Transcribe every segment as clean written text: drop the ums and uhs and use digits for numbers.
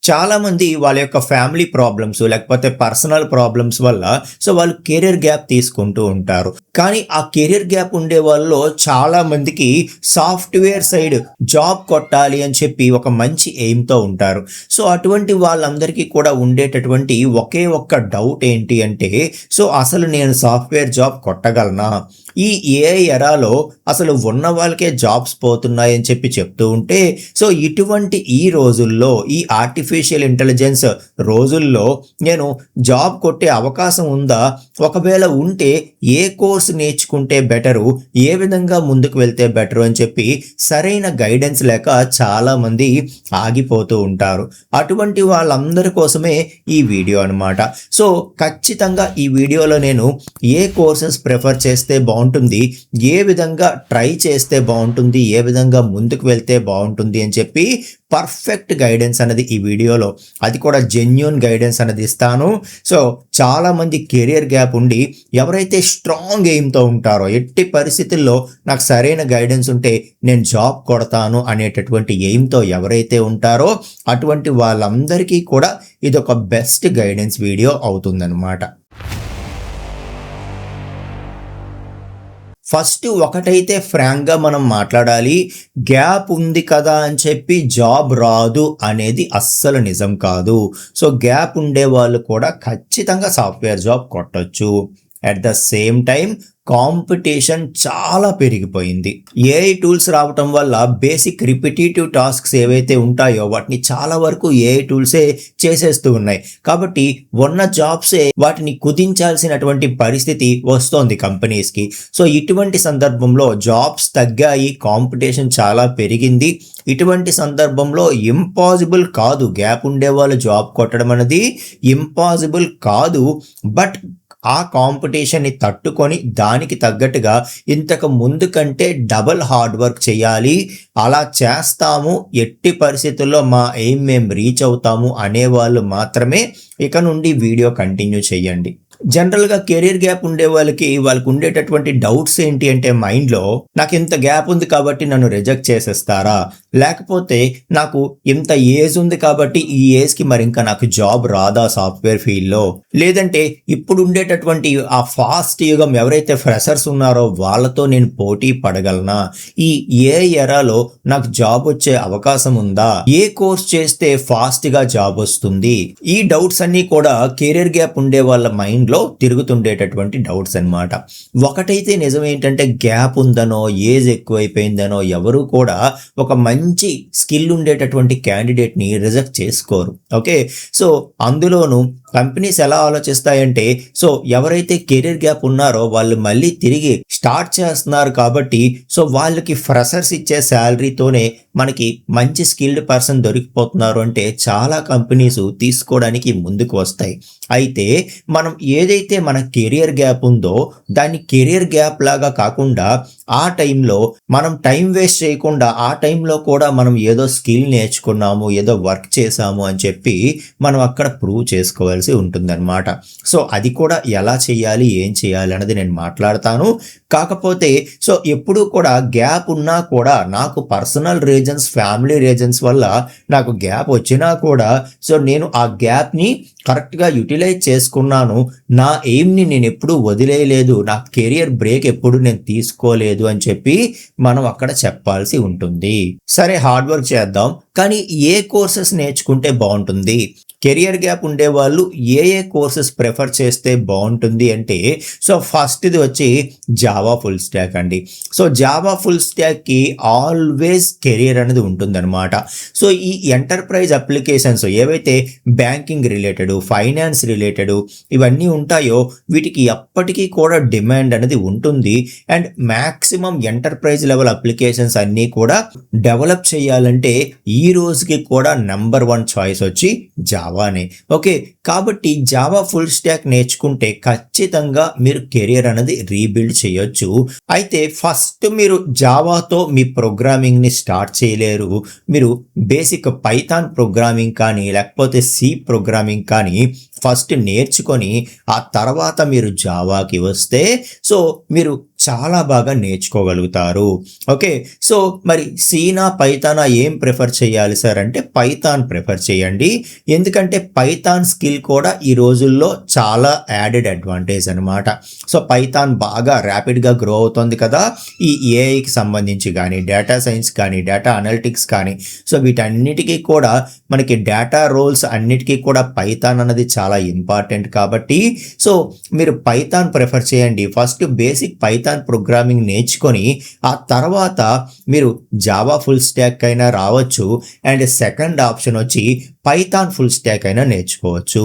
చాలా మంది వాళ్ళ యొక్క ఫ్యామిలీ ప్రాబ్లమ్స్ లేకపోతే పర్సనల్ ప్రాబ్లమ్స్ వల్ల సో వాళ్ళు కెరీర్ గ్యాప్ తీసుకుంటూ ఉంటారు. కానీ ఆ కెరీర్ గ్యాప్ ఉండే వాళ్ళలో చాలా మందికి సాఫ్ట్వేర్ సైడ్ జాబ్ కొట్టాలి అని చెప్పి ఒక మంచి ఎయిమ్తో ఉంటారు. సో అటువంటి వాళ్ళందరికీ కూడా ఉండేటటువంటి ఒకే ఒక్క డౌట్ ఏంటి అంటే, సో అసలు నేను సాఫ్ట్వేర్ జాబ్ కొట్టగలనా? ఈ ఏఐ ఎరాలో అసలు ఉన్న వాళ్ళకే జాబ్స్ పోతున్నాయని చెప్పి చెప్తూ ఉంటే, సో ఇటువంటి ఈ రోజుల్లో, ఈ ఆర్టిఫిషియల్ ఇంటెలిజెన్స్ రోజుల్లో నేను జాబ్ కొట్టే అవకాశం ఉందా? ఒకవేళ ఉంటే ఏ కోర్స్ నేర్చుకుంటే బెటరు? ఏ విధంగా ముందుకు వెళ్తే బెటరు అని చెప్పి సరైన గైడెన్స్ లేక చాలామంది ఆగిపోతూ ఉంటారు. అటువంటి వాళ్ళందరి కోసమే ఈ వీడియో అనమాట. సో ఖచ్చితంగా ఈ వీడియోలో నేను ఏ కోర్సెస్ ప్రిఫర్ చేస్తే బాగుంటుంది, ఏ విధంగా ట్రై చేస్తే బాగుంటుంది, ఏ విధంగా ముందుకు వెళ్తే బాగుంటుంది అని చెప్పి పర్ఫెక్ట్ గైడెన్స్ అనేది ఈ వీడియోలో, అది కూడా జెన్యూన్ గైడెన్స్ అనేది ఇస్తాను. సో చాలామంది కెరియర్ గ్యాప్ ఉండి ఎవరైతే స్ట్రాంగ్ ఎయిమ్తో ఉంటారో, ఎట్టి పరిస్థితుల్లో నాకు సరైన గైడెన్స్ ఉంటే నేను జాబ్ కొడతాను అనేటటువంటి ఎయిమ్తో ఎవరైతే ఉంటారో అటువంటి వాళ్ళందరికీ కూడా ఇది ఒక బెస్ట్ గైడెన్స్ వీడియో అవుతుందన్నమాట. ఫస్ట్ ఒకటైతే ఫ్రాంక్గా మనం మాట్లాడాలి, గ్యాప్ ఉంది కదా అని చెప్పి జాబ్ రాదు అనేది అస్సలు నిజం కాదు. సో గ్యాప్ ఉండే వాళ్ళు కూడా ఖచ్చితంగా సాఫ్ట్వేర్ జాబ్ కొట్టొచ్చు. At the same time competition చాలా పెరిగిపోయింది. ఏఐ టూల్స్ రావటం వల్ల బేసిక్ రిపిటేటివ్ టాస్క్స్ ఏవైతే ఉంటాయో వాటిని చాలా వరకు ఏఐ టూల్సే చేసేస్తూ ఉన్నాయి. కాబట్టి ఉన్న జాబ్సే వాటిని కుదించాల్సినటువంటి పరిస్థితి వస్తోంది కంపెనీస్కి. సో ఇటువంటి సందర్భంలో జాబ్స్ తగ్గాయి, కాంపిటీషన్ చాలా పెరిగింది. ఇటువంటి సందర్భంలో ఇంపాసిబుల్ కాదు, గ్యాప్ ఉండే వాళ్ళు జాబ్ కొట్టడం అనేది ఇంపాసిబుల్ కాదు. బట్ ఆ కాంపిటీషన్ని తట్టుకొని దానికి తగ్గట్టుగా ఇంతకు ముందు కంటే డబల్ హార్డ్ వర్క్ చేయాలి. అలా చేస్తాము, ఎట్టి పరిస్థితుల్లో మా ఎయిమ్ మేము రీచ్ అవుతాము అనేవాళ్ళు మాత్రమే ఇక నుండి వీడియో కంటిన్యూ చేయండి. జనరల్గా కెరీర్ గ్యాప్ ఉండే వాళ్ళకి ఉండేటటువంటి డౌట్స్ ఏంటి అంటే మైండ్లో, నాకు ఇంత గ్యాప్ ఉంది కాబట్టి నన్ను రిజెక్ట్ చేసేస్తారా, లేకపోతే నాకు ఇంత ఏజ్ ఉంది కాబట్టి ఈ ఏజ్కి మరి ఇంకా నాకు జాబ్ రాదా సాఫ్ట్వేర్ ఫీల్డ్లో, లేదంటే ఇప్పుడు ఉండేటటువంటి ఆ ఫాస్ట్ యుగం ఎవరైతే ఫ్రెషర్స్ ఉన్నారో వాళ్ళతో నేను పోటీ పడగలనా, ఈ ఏ ఎరాలో నాకు జాబ్ వచ్చే అవకాశం ఉందా, ఏ కోర్స్ చేస్తే ఫాస్ట్గా జాబ్ వస్తుంది, ఈ డౌట్స్ అన్నీ కూడా కెరీర్ గ్యాప్ ఉండే వాళ్ళ మైండ్ లో తిరుగుతుండేటటువంటి డౌట్స్ అన్నమాట. ఒకటైతే నిజం ఏంటంటే, గ్యాప్ ఉందనో ఏజ్ ఎక్కువైపోయిందనో ఎవరు కూడా ఒక మంచి స్కిల్ ఉండేటటువంటి క్యాండిడేట్ని రిజెక్ట్ చేసుకోరు. ఓకే, సో అందులోనూ కంపెనీస్ ఎలా ఆలోచిస్తాయంటే, సో ఎవరైతే కెరీర్ గ్యాప్ ఉన్నారో వాళ్ళు మళ్ళీ తిరిగి స్టార్ట్ చేస్తున్నారు కాబట్టి సో వాళ్ళకి ఫ్రెషర్స్ ఇచ్చే శాలరీతోనే మనకి మంచి స్కిల్డ్ పర్సన్ దొరికిపోతున్నారు అంటే చాలా కంపెనీస్ తీసుకోవడానికి ముందుకు వస్తాయి. అయితే మనం ఏదైతే మన కెరియర్ గ్యాప్ ఉందో దాన్ని కెరియర్ గ్యాప్ లాగా కాకుండా ఆ టైంలో మనం టైం వేస్ట్ చేయకుండా ఆ టైంలో కూడా మనం ఏదో స్కిల్ నేర్చుకున్నాము, ఏదో వర్క్ చేసాము అని చెప్పి మనం అక్కడ ప్రూవ్ చేసుకోవాల్సి ఉంటుందన్నమాట. సో అది కూడా ఎలా చేయాలి, ఏం చేయాలి అన్నది నేను మాట్లాడతాను. కాకపోతే సో ఎప్పుడూ కూడా గ్యాప్ ఉన్నా కూడా నాకు పర్సనల్ రీజన్స్, ఫ్యామిలీ రీజన్స్ వల్ల నాకు గ్యాప్ వచ్చినా కూడా సో నేను ఆ గ్యాప్ని కరెక్ట్గా యూటిలైజ్ చేసుకున్నాను, నా ఎయిమ్ని నేను ఎప్పుడూ వదిలేయలేదు, నా కెరియర్ బ్రేక్ ఎప్పుడు నేను తీసుకోలేదు అని చెప్పి మనం అక్కడ చెప్పాల్సి ఉంటుంది. సరే, హార్డ్ వర్క్ చేద్దాం, కానీ ఏ కోర్సెస్ నేర్చుకుంటే బాగుంటుంది, కెరియర్ గ్యాప్ ఉండేవాళ్ళు ఏ కోర్సెస్ ప్రిఫర్ చేస్తే బాగుంటుంది అంటే, సో ఫస్ట్ది వచ్చి జావా ఫుల్ స్టాక్ అండి. సో జావా ఫుల్ స్టాక్కి ఆల్వేస్ కెరియర్ అనేది ఉంటుందన్నమాట. సో ఈ ఎంటర్ప్రైజ్ అప్లికేషన్స్ ఏవైతే బ్యాంకింగ్ రిలేటెడ్, ఫైనాన్స్ రిలేటెడ్ ఇవన్నీ ఉంటాయో వీటికి ఎప్పటికీ కూడా డిమాండ్ అనేది ఉంటుంది. And maximum enterprise level applications అన్నీ కూడా డెవలప్ చేయాలంటే ఈ రోజుకి కూడా నెంబర్ 1 చాయిస్ వచ్చి జావానే. ఓకే, కాబట్టి జావా ఫుల్ స్టాక్ నేర్చుకుంటే ఖచ్చితంగా మీరు కెరియర్ అనేది రీబిల్డ్ చేయొచ్చు. అయితే ఫస్ట్ మీరు జావాతో మీ ప్రోగ్రామింగ్ని స్టార్ట్ చేయలేరు. మీరు బేసిక్ పైథాన్ ప్రోగ్రామింగ్ కానీ లేకపోతే సి ప్రోగ్రామింగ్ కానీ ఫస్ట్ నేర్చుకొని ఆ తర్వాత మీరు జావాకి వస్తే సో మీరు చాలా బాగా నేర్చుకోగలుగుతారు. ఓకే. సో మరి సీనా పైథానా ఏం ప్రిఫర్ చేయాలి సార్ అంటే పైథాన్ ప్రిఫర్ చేయండి. ఎందుకంటే పైథాన్ స్కిల్ కూడా ఈ రోజుల్లో చాలా యాడెడ్ అడ్వాంటేజ్ అనమాట. సో పైథాన్ బాగా ర్యాపిడ్గా గ్రో అవుతుంది కదా, ఈ ఏఐకి సంబంధించి కానీ డేటా సైన్స్ కానీ డేటా అనలిటిక్స్ కానీ సో వీటన్నిటికీ కూడా మనకి డేటా రోల్స్ అన్నిటికీ కూడా పైథాన్ అన్నది చాలా ఇంపార్టెంట్ కాబట్టి సో మీరు పైథాన్ ప్రిఫర్ చేయండి. ఫస్ట్ బేసిక్ పైథాన్ ప్రోగ్రామింగ్ నేర్చుకొని ఆ తర్వాత మీరు జావా ఫుల్ స్టాక్ అయినా రావచ్చు అండ్ సెకండ్ ఆప్షన్ వచ్చి పైథాన్ ఫుల్ స్టాక్ అయినా నేర్చుకోవచ్చు.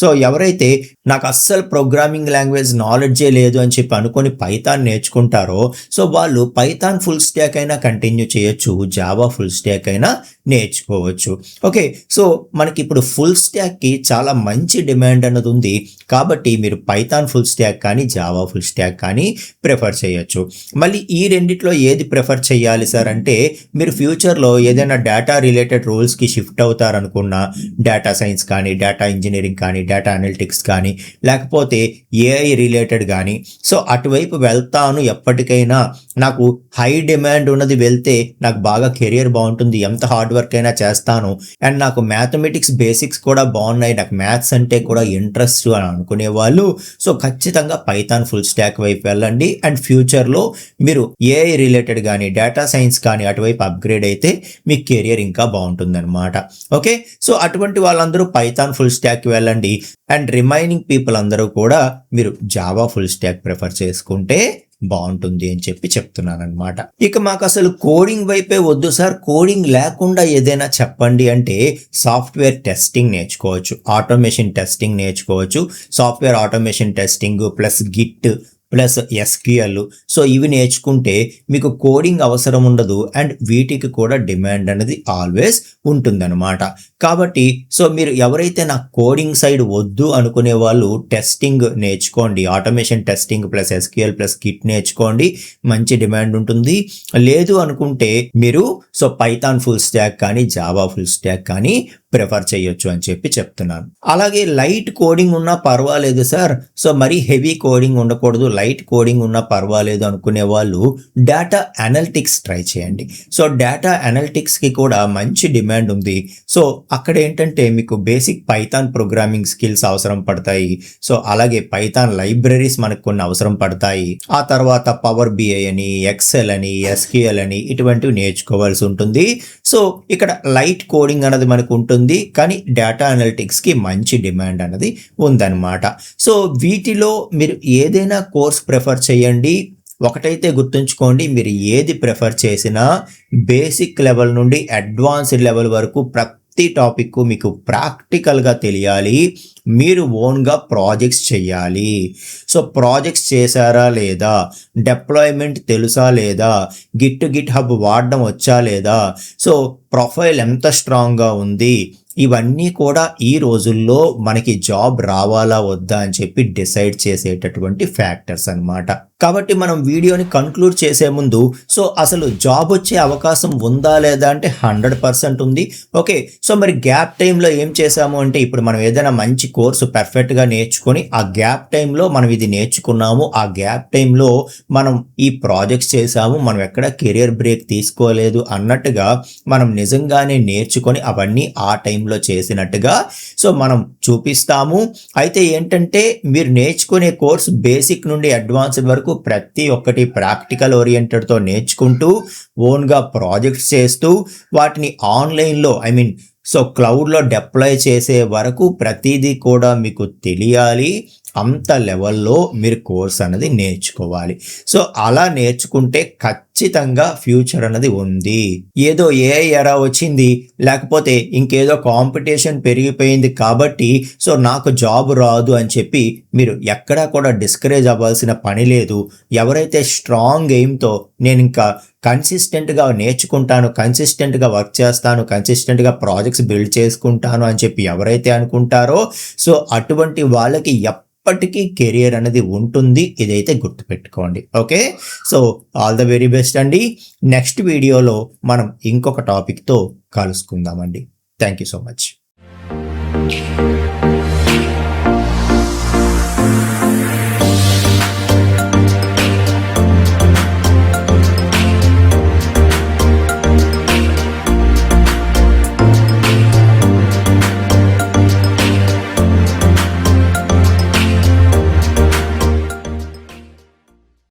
సో ఎవరైతే నాకు అస్సలు ప్రోగ్రామింగ్ లాంగ్వేజ్ నాలెడ్జే లేదు అని చెప్పి అనుకొని పైథాన్ నేర్చుకుంటారో సో వాళ్ళు పైథాన్ ఫుల్ స్టాక్ అయినా కంటిన్యూ చేయొచ్చు, జావా ఫుల్ స్టాక్ అయినా నేర్చుకోవచ్చు. ఓకే. సో మనకి ఇప్పుడు ఫుల్ స్టాక్కి చాలా మంచి డిమాండ్ అన్నది ఉంది కాబట్టి మీరు పైథాన్ ఫుల్ స్టాక్ కానీ జావా ఫుల్ స్టాక్ కానీ ప్రిఫర్ చేయొచ్చు. మళ్ళీ ఈ రెండిట్లో ఏది ప్రిఫర్ చేయాలి సార్ అంటే మీరు ఫ్యూచర్లో ఏదైనా డేటా రిలేటెడ్ రోల్స్కి షిఫ్ట్ అవుతారనుకున్నా డేటా సైన్స్ కానీ డేటా ఇంజనీరింగ్ కానీ డేటా అనలిటిక్స్ కానీ లేకపోతే ఏఐ రిలేటెడ్ కానీ సో అటువైపు వెళ్తాను ఎప్పటికైనా నాకు హై డిమాండ్ ఉన్నది వెళ్తే నాకు బాగా కెరియర్ బాగుంటుంది, ఎంత హార్డ్ వర్క్ అయినా చేస్తాను అండ్ నాకు మ్యాథమెటిక్స్ బేసిక్స్ కూడా బాగున్నాయి, నాకు మ్యాథ్స్ అంటే కూడా ఇంట్రెస్ట్ అని అనుకునే వాళ్ళు సో ఖచ్చితంగా పైథాన్ ఫుల్ స్టాక్ వైపు వెళ్ళండి అండ్ ఫ్యూచర్లో మీరు ఏఐ రిలేటెడ్ కానీ డేటా సైన్స్ కానీ అటువైపు అప్గ్రేడ్ అయితే మీ కెరియర్ ఇంకా బాగుంటుందన్నమాట. ఓకే. సో అటువంటి వాళ్ళందరూ పైథాన్ ఫుల్ స్టాక్కి వెళ్ళండి అండ్ రిమైనింగ్ పీపుల్ అందరూ కూడా మీరు జావా ఫుల్ స్టాక్ ప్రిఫర్ చేసుకుంటే బాగుంటుంది అని చెప్పి చెప్తున్నాను అనమాట. ఇక మాకు అసలు కోడింగ్ వైపే వద్దు సార్, కోడింగ్ లేకుండా ఏదైనా చెప్పండి అంటే సాఫ్ట్వేర్ టెస్టింగ్ నేర్చుకోవచ్చు, ఆటోమేషన్ టెస్టింగ్ నేర్చుకోవచ్చు. Software automation testing plus Git plus SQL so ఇవి నేర్చుకుంటే మీకు కోడింగ్ అవసరం ఉండదు అండ్ వీటికి కూడా డిమాండ్ అనేది ఆల్వేస్ ఉంటుందన్నమాట. కాబట్టి సో మీరు ఎవరైతే నాకు కోడింగ్ సైడ్ వద్దు అనుకునే వాళ్ళు టెస్టింగ్ నేర్చుకోండి, automation testing plus SQL plus kit నేర్చుకోండి, మంచి డిమాండ్ ఉంటుంది. లేదు అనుకుంటే మీరు సో పైథాన్ ఫుల్ స్టాక్ కానీ జావా ఫుల్ స్టాక్ కానీ ప్రిఫర్ చేయొచ్చు అని చెప్పి చెప్తున్నాను. అలాగే లైట్ కోడింగ్ ఉన్నా పర్వాలేదు సార్, సో మరీ హెవీ కోడింగ్ ఉండకూడదు, లైట్ కోడింగ్ ఉన్నా పర్వాలేదు అనుకునే వాళ్ళు డేటా అనలిటిక్స్ ట్రై చేయండి. సో డేటా అనలిటిక్స్కి కూడా మంచి డిమాండ్ ఉంది. సో అక్కడ ఏంటంటే మీకు బేసిక్ పైథాన్ ప్రోగ్రామింగ్ స్కిల్స్ అవసరం పడతాయి. సో అలాగే పైథాన్ లైబ్రరీస్ మనకు కొన్ని అవసరం పడతాయి. ఆ తర్వాత పవర్ బిఐ అని ఎక్సెల్ అని ఎస్క్యూఎల్ అని ఇటువంటివి నేర్చుకోవాల్సి ఉంటుంది. సో ఇక్కడ లైట్ కోడింగ్ అనేది మనకు ఉంటుంది కానీ డేటా అనలిటిక్స్కి మంచి డిమాండ్ అనేది ఉందన్నమాట. సో వీటిలో మీరు ఏదైనా కోర్స్ ప్రిఫర్ చేయండి. ఒకటైతే గుర్తుంచుకోండి, మీరు ఏది ప్రిఫర్ చేసినా బేసిక్ లెవెల్ నుండి అడ్వాన్స్డ్ లెవెల్ వరకు ప్రతి టాపిక్ మీకు ప్రాక్టికల్గా తెలియాలి. మీరు ఓన్గా ప్రాజెక్ట్స్ చేయాలి. సో ప్రాజెక్ట్స్ చేశారా లేదా, డిప్లాయ్మెంట్ తెలుసా లేదా, గిట్ హబ్ వాడడం వచ్చా లేదా, సో ప్రొఫైల్ ఎంత స్ట్రాంగ్గా ఉంది, ఇవన్నీ కూడా ఈ రోజుల్లో మనకి జాబ్ రావాలా వద్దా అని చెప్పి డిసైడ్ చేసేటటువంటి ఫ్యాక్టర్స్ అన్నమాట. కాబట్టి మనం వీడియోని కంక్లూడ్ చేసే ముందు సో అసలు జాబ్ వచ్చే అవకాశం ఉందా లేదా అంటే 100% ఉంది. ఓకే. సో మరి గ్యాప్ టైంలో ఏం చేసాము అంటే ఇప్పుడు మనం ఏదైనా మంచి కోర్సు పర్ఫెక్ట్గా నేర్చుకొని ఆ గ్యాప్ టైంలో మనం ఇది నేర్చుకున్నాము, ఆ గ్యాప్ టైంలో మనం ఈ ప్రాజెక్ట్స్ చేసాము, మనం ఎక్కడ కెరియర్ బ్రేక్ తీసుకోలేదు అన్నట్టుగా మనం నిజంగానే నేర్చుకొని అవన్నీ ఆ టైంలో చేసినట్టుగా సో మనం చూపిస్తాము. అయితే ఏంటంటే మీరు నేర్చుకునే కోర్స్ బేసిక్ నుండి అడ్వాన్స్డ్ వరకు ప్రతి ఒక్కటి ప్రాక్టికల్ ఓరియంటెడ్తో నేర్చుకుంటూ ఓన్గా ప్రాజెక్ట్స్ చేస్తూ వాటిని ఆన్లైన్లో సో క్లౌడ్లో డిప్లాయ్ చేసే వరకు ప్రతిదీ కూడా మీకు తెలియాలి. అంత లెవెల్లో మీరు కోర్స్ అనేది నేర్చుకోవాలి. సో అలా నేర్చుకుంటే ఖచ్చితంగా ఫ్యూచర్ అనేది ఉంది. ఏదో ఏఐ ఎరా వచ్చింది లేకపోతే ఇంకేదో కాంపిటీషన్ పెరిగిపోయింది కాబట్టి సో నాకు జాబ్ రాదు అని చెప్పి మీరు ఎక్కడా కూడా డిస్కరేజ్ అవ్వాల్సిన పని లేదు. ఎవరైతే స్ట్రాంగ్ ఎయిమ్తో నేను ఇంకా కన్సిస్టెంట్గా నేర్చుకుంటాను, కన్సిస్టెంట్గా వర్క్ చేస్తాను, కన్సిస్టెంట్గా ప్రాజెక్ట్స్ బిల్డ్ చేసుకుంటాను అని చెప్పి ఎవరైతే అనుకుంటారో సో అటువంటి వాళ్ళకి ఎప్పటికీ కెరియర్ అనేది ఉంటుంది. ఇదైతే గుర్తుపెట్టుకోండి. Okay. So all the very best అండి. నెక్స్ట్ వీడియోలో మనం ఇంకొక టాపిక్తో కలుసుకుందామండి. Thank you so much.